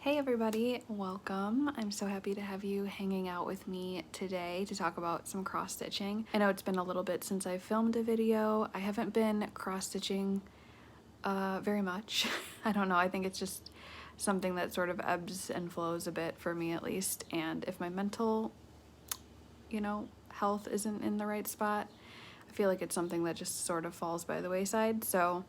Hey everybody, welcome. I'm so happy to have you hanging out with me today to talk about some cross stitching. I know it's been a little bit since I filmed a video. I haven't been cross stitching very much. I don't know, I think it's just something that sort of ebbs and flows a bit for me at least, and if my mental, health isn't in the right spot, I feel like it's something that just sort of falls by the wayside. So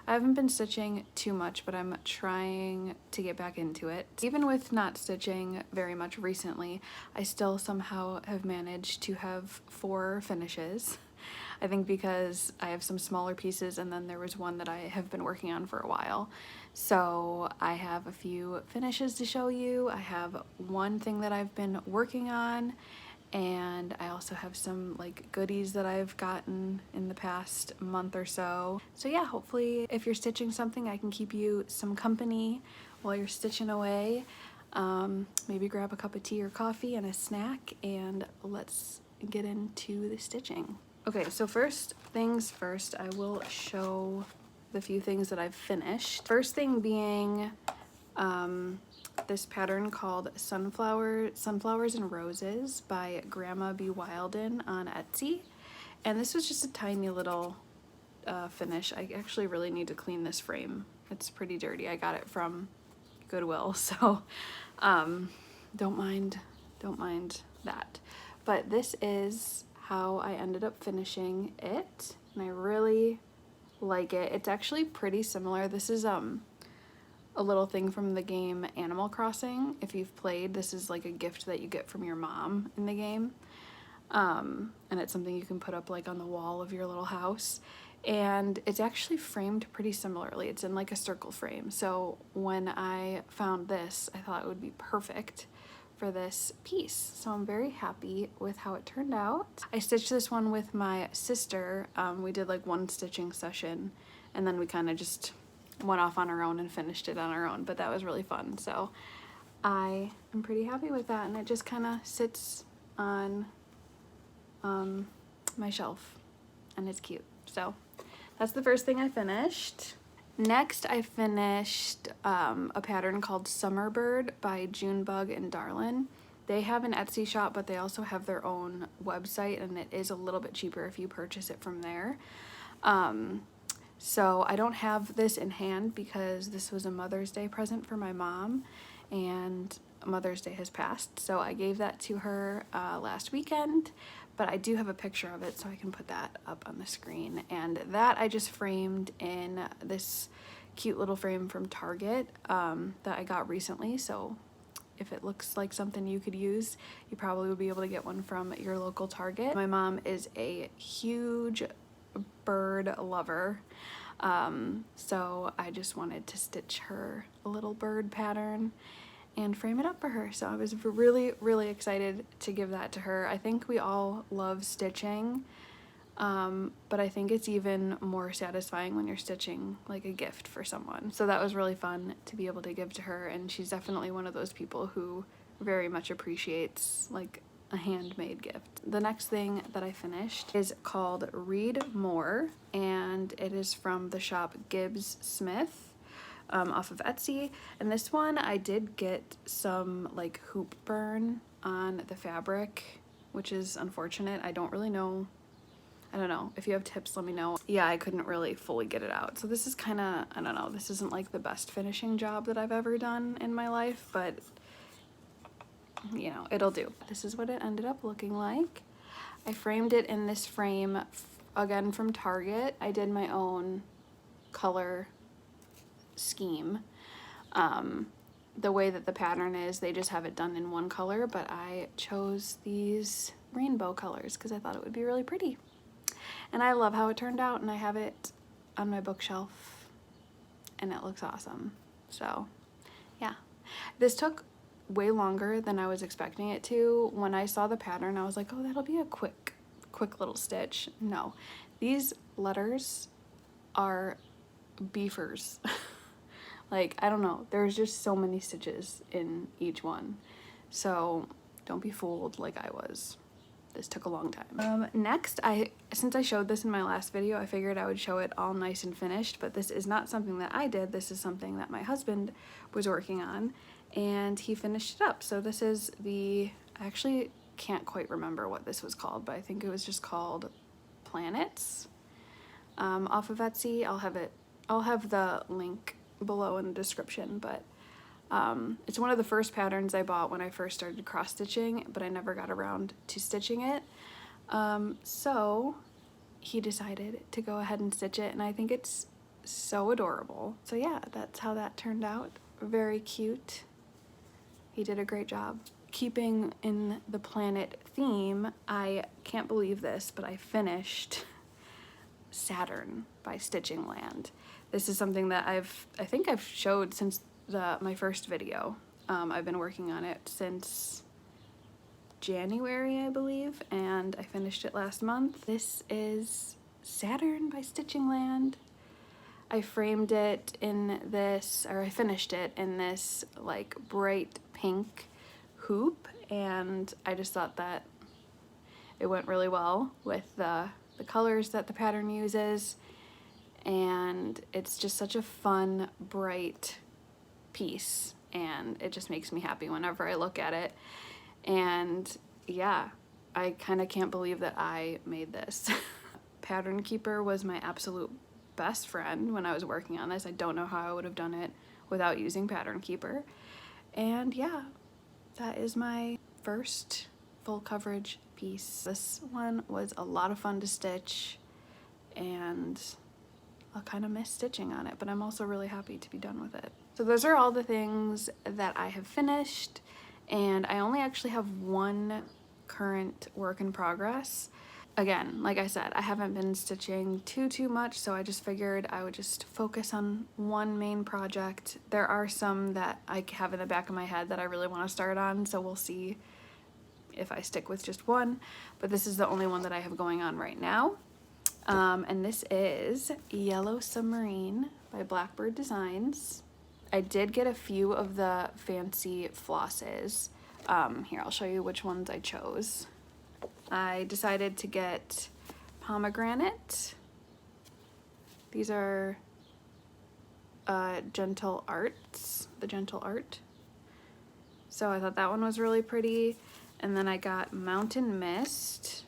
I haven't been stitching too much, but I'm trying to get back into it. Even with not stitching very much recently, I still somehow have managed to have 4 finishes. I think because I have some smaller pieces and then there was one that I have been working on for a while. So I have a few finishes to show you. I have one thing that I've been working on, and I also have some like goodies that I've gotten in the past month or so. So yeah, hopefully if you're stitching something, I can keep you some company while you're stitching away. Maybe grab a cup of tea or coffee and a snack, and let's get into the stitching. Okay, so first things first, I will show the few things that I've finished. First thing being this pattern called Sunflowers and Roses by Grandma B. Wilden on Etsy. And this was just a tiny little finish. I actually really need to clean this frame. It's pretty dirty. I got it from Goodwill, so don't mind that. But this is how I ended up finishing it, and I really like it. It's actually pretty similar. This is a little thing from the game Animal Crossing. If you've played, this is like a gift that you get from your mom in the game. And it's something you can put up like on the wall of your little house. And it's actually framed pretty similarly. It's in like a circle frame. So when I found this, I thought it would be perfect for this piece. So I'm very happy with how it turned out. I stitched this one with my sister. We did like one stitching session, and then we kind of just went off on our own and finished it on our own, but that was really fun. So I am pretty happy with that, and it just kind of sits on my shelf and it's cute. So that's the first thing I finished. Next, I finished a pattern called Summerbird by Junebug and Darlin. They have an Etsy shop, but they also have their own website, and it is a little bit cheaper if you purchase it from there. So I don't have this in hand because this was a Mother's Day present for my mom, and Mother's Day has passed, so I gave that to her last weekend, but I do have a picture of it, so I can put that up on the screen. And that I just framed in this cute little frame from Target that I got recently, so if it looks like something you could use, you probably would be able to get one from your local Target. My mom is a huge bird lover, so I just wanted to stitch her a little bird pattern and frame it up for her. So I was really excited to give that to her. I think we all love stitching, but I think it's even more satisfying when you're stitching like a gift for someone. So that was really fun to be able to give to her, and she's definitely one of those people who very much appreciates like a handmade gift. The next thing that I finished is called Read More, and it is from the shop Gibbs Smith off of Etsy. And this one I did get some like hoop burn on the fabric, which is unfortunate. I don't know. If you have tips, let me know. Yeah, I couldn't really fully get it out. So this is kind of, I don't know, this isn't like the best finishing job that I've ever done in my life, but it'll do. This is what it ended up looking like. I framed it in this frame, again from Target. I did my own color scheme. The way that the pattern is, they just have it done in one color, but I chose these rainbow colors because I thought it would be really pretty. And I love how it turned out, and I have it on my bookshelf, and it looks awesome. So yeah, this took way longer than I was expecting it to. When I saw the pattern, I was like, oh, that'll be a quick little stitch. No, these letters are beefers. Like, I don't know, there's just so many stitches in each one, so don't be fooled like I was. This took a long time. Next, since I showed this in my last video, I figured I would show it all nice and finished, but this is not something that I did. This is something that my husband was working on, and he finished it up. So this is I actually can't quite remember what this was called, but I think it was just called Planets, off of Etsy. I'll have the link below in the description, but it's one of the first patterns I bought when I first started cross stitching, but I never got around to stitching it. So he decided to go ahead and stitch it, and I think it's so adorable. So yeah, that's how that turned out. Very cute. He did a great job. Keeping in the planet theme, I can't believe this, but I finished Saturn by Stitching Land. This is something that I think I've showed since my first video. I've been working on it since January, I believe, and I finished it last month. This is Saturn by Stitching Land. I framed it in this, or I finished it in this like bright pink hoop, and I just thought that it went really well with the colors that the pattern uses, and it's just such a fun, bright piece, and it just makes me happy whenever I look at it. And yeah, I kind of can't believe that I made this. Pattern Keeper was my absolute best friend when I was working on this. I don't know how I would have done it without using Pattern Keeper. And yeah, that is my first full coverage piece. This one was a lot of fun to stitch, and I'll kind of miss stitching on it, but I'm also really happy to be done with it. So those are all the things that I have finished, and I only actually have one current work in progress. Again, like I said, I haven't been stitching too much, so I just figured I would just focus on one main project. There are some that I have in the back of my head that I really want to start on, so we'll see if I stick with just one, but this is the only one that I have going on right now. And this is Yellow Submarine by Blackbird Designs. I did get a few of the fancy flosses. Here, I'll show you which ones I chose. I decided to get pomegranate. These are Gentle Arts, the Gentle Art. So I thought that one was really pretty. And then I got Mountain Mist.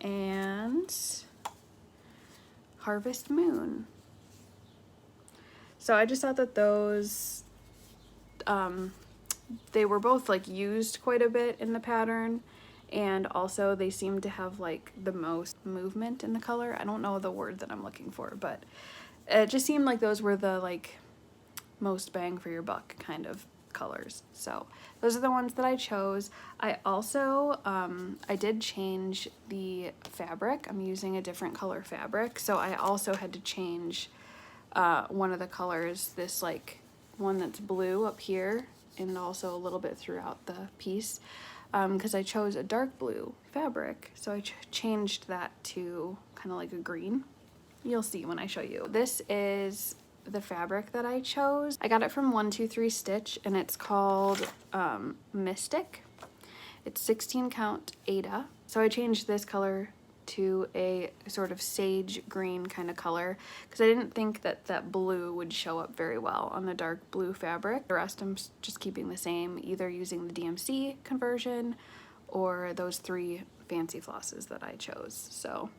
And Harvest Moon. So I just thought that those, they were both like used quite a bit in the pattern, and also they seemed to have like the most movement in the color. I don't know the word that I'm looking for, but it just seemed like those were the like most bang for your buck kind of colors. So those are the ones that I chose. I also I did change the fabric. I'm using a different color fabric, so I also had to change one of the colors, this like one that's blue up here and also a little bit throughout the piece, because I chose a dark blue fabric, so I changed that to kind of like a green. You'll see when I show you. This is the fabric that I chose. I got it from 123 Stitch, and it's called Mystic. It's 16 count Ada. So I changed this color to a sort of sage green kind of color because I didn't think that that blue would show up very well on the dark blue fabric. The rest I'm just keeping the same, either using the DMC conversion or those 3 fancy flosses that I chose. So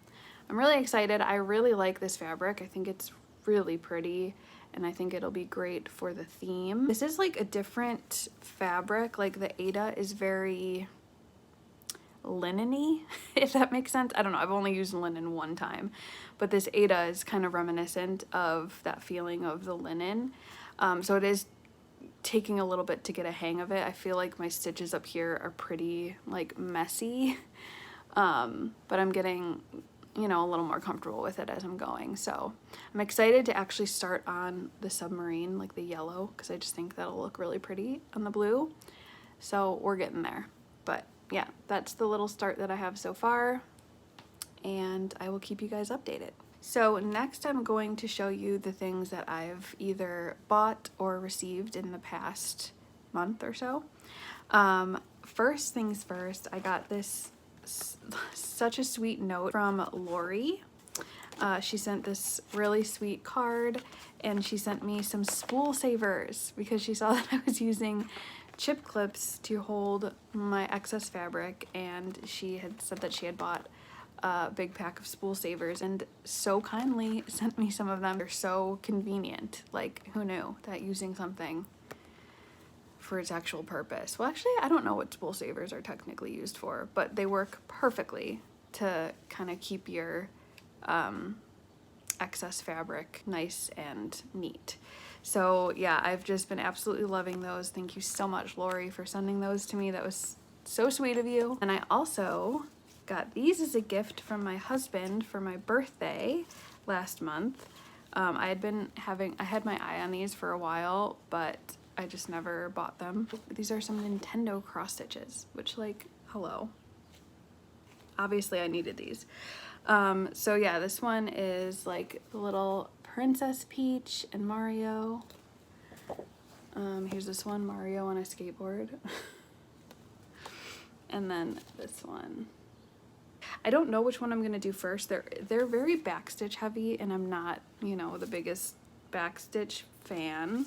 I'm really excited. I really like this fabric. I think it's really pretty, and I think it'll be great for the theme. This is like a different fabric. Like the Ada is very linen-y, if that makes sense. I don't know, I've only used linen one time, but this Ada is kind of reminiscent of that feeling of the linen. So it is taking a little bit to get a hang of it. I feel like my stitches up here are pretty like messy, but I'm getting, you know, a little more comfortable with it as I'm going. So I'm excited to actually start on the submarine, like the yellow, because I just think that'll look really pretty on the blue. So we're getting there. But yeah, that's the little start that I have so far, and I will keep you guys updated. So next I'm going to show you the things that I've either bought or received in the past month or so. First things first, I got this such a sweet note from Lori. she sent this really sweet card, and she sent me some spool savers because she saw that I was using chip clips to hold my excess fabric, and she had said that she had bought a big pack of spool savers and so kindly sent me some of them. They're so convenient. Like, who knew that using something for its actual purpose? Well, actually, I don't know what spool savers are technically used for, but they work perfectly to kind of keep your excess fabric nice and neat. So yeah, I've just been absolutely loving those. Thank you so much, Lori, for sending those to me. That was so sweet of you. And I also got these as a gift from my husband for my birthday last month. I had my eye on these for a while, but I just never bought them. These are some Nintendo cross stitches, which, like, hello. Obviously I needed these. So yeah, this one is like the little Princess Peach and Mario. Here's this one, Mario on a skateboard. And then this one. I don't know which one I'm gonna do first. They're very backstitch heavy, and I'm not, you know, the biggest backstitch fan.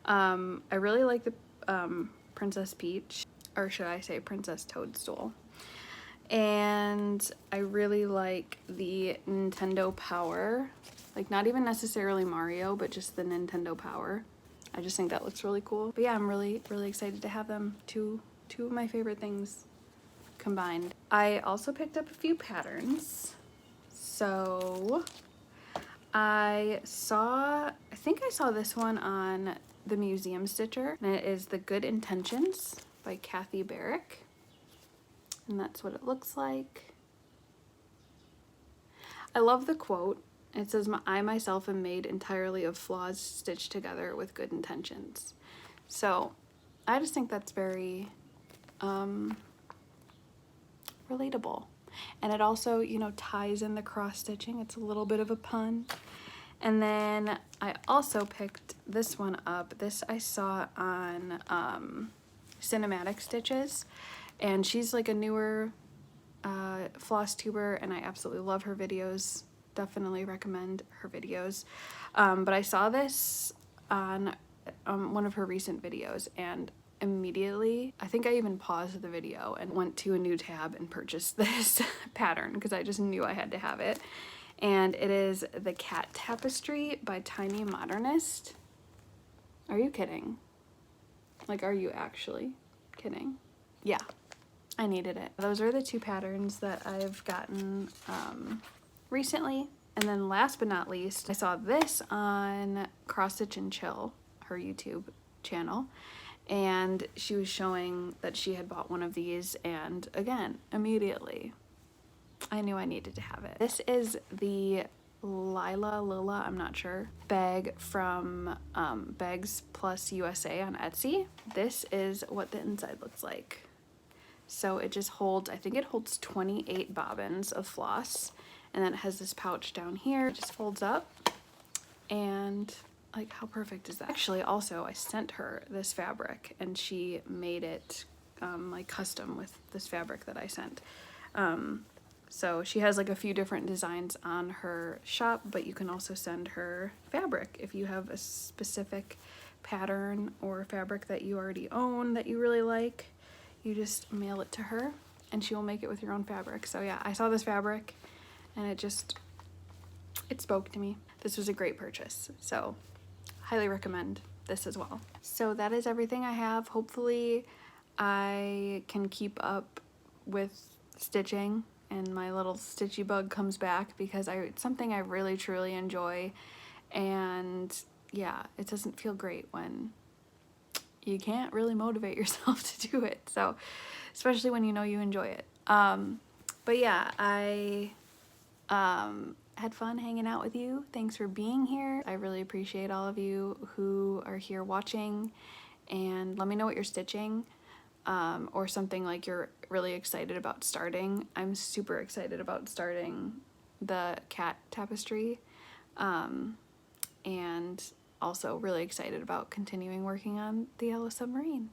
I really like the Princess Peach, or should I say Princess Toadstool. And I really like the Nintendo Power, like not even necessarily Mario, but just the Nintendo Power. I just think that looks really cool. But yeah, I'm really excited to have them. Two of my favorite things combined. I also picked up a few patterns. So I think I saw this one on the Museum Stitcher, and it is The Good Intentions by Kathy Barrick. And that's what it looks like. I love the quote. It says, "I myself am made entirely of flaws stitched together with good intentions." So I just think that's very relatable. And it also, you know, ties in the cross stitching. It's a little bit of a pun. And then I also picked this one up. This I saw on Cinematic Stitches. And she's like a newer floss tuber, and I absolutely love her videos. Definitely recommend her videos. But I saw this on one of her recent videos, and immediately, I think I even paused the video and went to a new tab and purchased this pattern because I just knew I had to have it. And it is the Cat Tapestry by Tiny Modernist. Are you kidding? Like, are you actually kidding? Yeah. I needed it. Those are the two patterns that I've gotten recently. And then last but not least, I saw this on Cross Stitch and Chill, her YouTube channel, and she was showing that she had bought one of these, and again, immediately, I knew I needed to have it. This is the Lila, I'm not sure, bag from Bags Plus USA on Etsy. This is what the inside looks like. So it just holds, I think it holds 28 bobbins of floss, and then it has this pouch down here. It just folds up, and like, how perfect is that? Actually, also, I sent her this fabric, and she made it like custom with this fabric that I sent. So she has like a few different designs on her shop, but you can also send her fabric if you have a specific pattern or fabric that you already own that you really like. You just mail it to her and she will make it with your own fabric. So yeah, I saw this fabric and it spoke to me. This was a great purchase. So highly recommend this as well. So that is everything I have. Hopefully I can keep up with stitching and my little stitchy bug comes back, because it's something I really truly enjoy. And yeah, it doesn't feel great when you can't really motivate yourself to do it. So, especially when you know you enjoy it. But yeah, I had fun hanging out with you. Thanks for being here. I really appreciate all of you who are here watching, and let me know what you're stitching, or something like you're really excited about starting. I'm super excited about starting the cat tapestry, and also really excited about continuing working on the Yellow Submarine.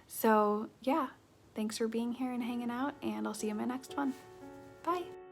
So yeah, thanks for being here and hanging out, and I'll see you in my next one. Bye.